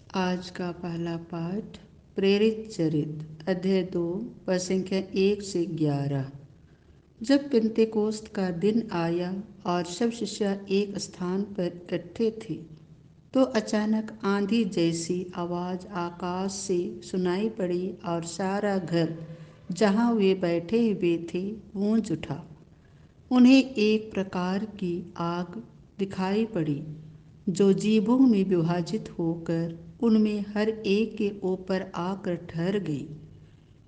आज का पहला पाठ प्रेरित चरित अध्याय 2 पद संख्या 1 से 11। जब पिन्तेकोस्त का दिन आया और सब शिष्य एक स्थान पर इकट्ठे थे, तो अचानक आंधी जैसी आवाज़ आकाश से सुनाई पड़ी और सारा घर जहाँ वे बैठे हुए थे गूंज उठा। उन्हें एक प्रकार की आग दिखाई पड़ी जो जीभों में विभाजित होकर उनमें हर एक के ऊपर आकर ठहर गई।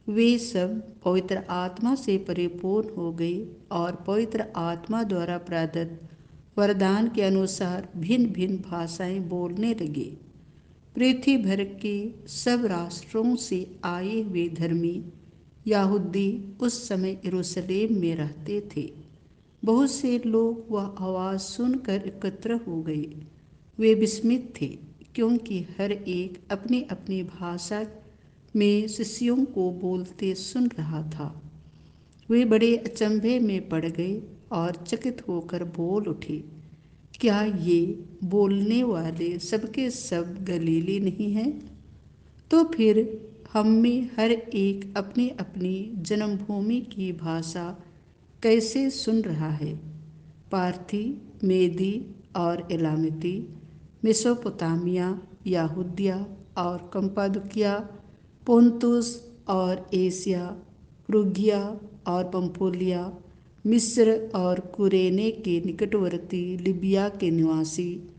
वे सब पवित्र आत्मा से परिपूर्ण हो गए और पवित्र आत्मा द्वारा प्रदत्त वरदान के अनुसार भिन्न भिन्न भाषाएं बोलने लगे। पृथ्वी भर के सब राष्ट्रों से आए हुए धर्मी यहूदी उस समय यरूशलेम में रहते थे। बहुत से लोग वह आवाज़ सुनकर एकत्र हो गए। वे विस्मित थे क्योंकि हर एक अपनी अपनी भाषा में शिष्यों को बोलते सुन रहा था। वे बड़े अचंभे में पड़ गए और चकित होकर बोल उठे, क्या ये बोलने वाले सबके सब गलीली नहीं हैं? तो फिर हम में हर एक अपनी अपनी जन्मभूमि की भाषा कैसे सुन रहा है? पार्थी, मेदी और एलामिती, मेसोपोटामिया, यहूदिया और कम्पादुकिया, पोंतुस और एशिया, फ्रुगिया और पंफूलिया, मिस्र और कुरेने के निकटवर्ती लिबिया के निवासी,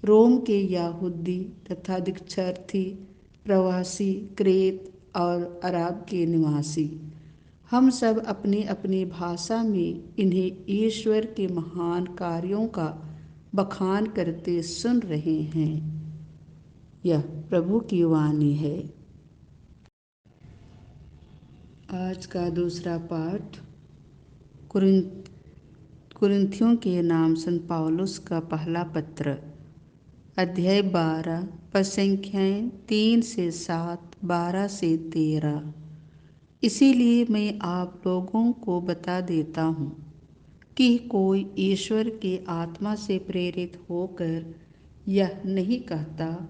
रोम के यहूदी तथा दीक्षार्थी, प्रवासी, क्रेत और अरब के निवासी, हम सब अपनी अपनी भाषा में इन्हें ईश्वर के महान कार्यों का बखान करते सुन रहे हैं। यह प्रभु की वाणी है। आज का दूसरा पाठ कुरिन्थियों के नाम संत पौलुस का पहला पत्र अध्याय 12 पद संख्याएं 3 से 7, 12 से 13। इसीलिए मैं आप लोगों को बता देता हूँ कि कोई ईश्वर के आत्मा से प्रेरित होकर यह नहीं कहता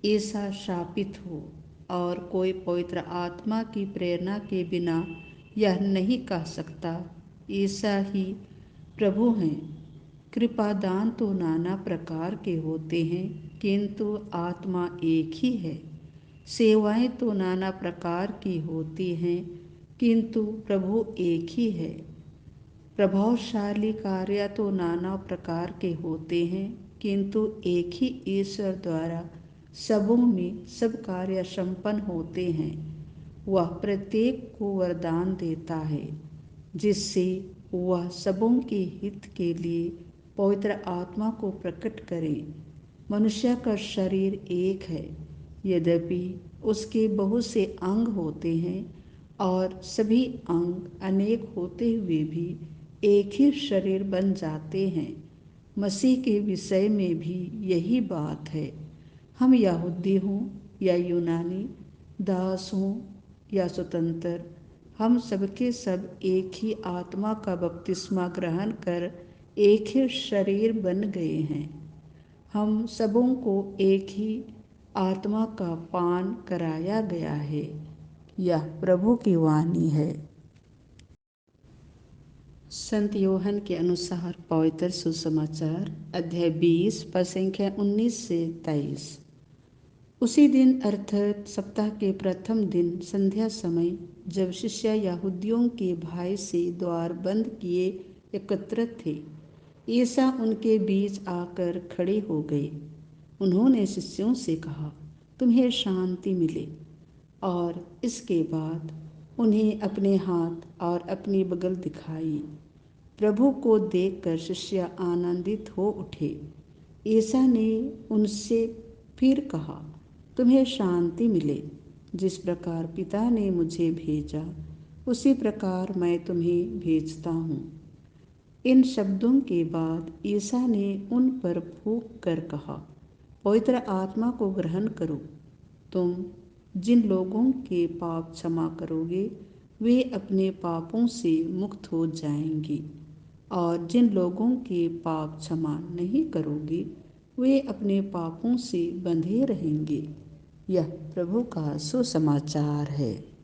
ऐसा शापित हो, और कोई पवित्र आत्मा की प्रेरणा के बिना यह नहीं कह सकता ऐसा ही प्रभु हैं। कृपादान तो नाना प्रकार के होते हैं, किंतु आत्मा एक ही है। सेवाएं तो नाना प्रकार की होती हैं, किंतु प्रभु एक ही है। प्रभावशाली कार्य तो नाना प्रकार के होते हैं, किंतु एक ही ईश्वर द्वारा सबों में सब कार्य संपन्न होते हैं। वह प्रत्येक को वरदान देता है, जिससे वह सबों के हित के लिए पवित्र आत्मा को प्रकट करे। मनुष्य का शरीर एक है, यद्यपि उसके बहुत से अंग होते हैं और सभी अंग अनेक होते हुए भी एक ही शरीर बन जाते हैं। मसीह के विषय में भी यही बात है। हम यहूदी हों या यूनानी, दास हों या स्वतंत्र, हम सबके सब एक ही आत्मा का बपतिस्मा ग्रहण कर एक ही शरीर बन गए हैं। हम सबों को एक ही आत्मा का पान कराया गया है। यह प्रभु की वाणी है। संत यूहन्ना के अनुसार पवित्र सुसमाचार अध्याय 20 पद संख्या 19 से 23। उसी दिन अर्थात सप्ताह के प्रथम दिन संध्या समय, जब शिष्य यहूदियों के भय से द्वार बंद किए एकत्रित थे, ईसा उनके बीच आकर खड़े हो गए। उन्होंने शिष्यों से कहा, तुम्हें शांति मिले। और इसके बाद उन्हें अपने हाथ और अपनी बगल दिखाई। प्रभु को देखकर शिष्य आनंदित हो उठे। ईसा ने उनसे फिर कहा, तुम्हें शांति मिले। जिस प्रकार पिता ने मुझे भेजा, उसी प्रकार मैं तुम्हें भेजता हूँ। इन शब्दों के बाद ईसा ने उन पर फूंक कर कहा, पवित्र आत्मा को ग्रहण करो। तुम जिन लोगों के पाप क्षमा करोगे, वे अपने पापों से मुक्त हो जाएंगे, और जिन लोगों के पाप क्षमा नहीं करोगे, वे अपने पापों से बंधे रहेंगे। यह प्रभु का सुसमाचार है।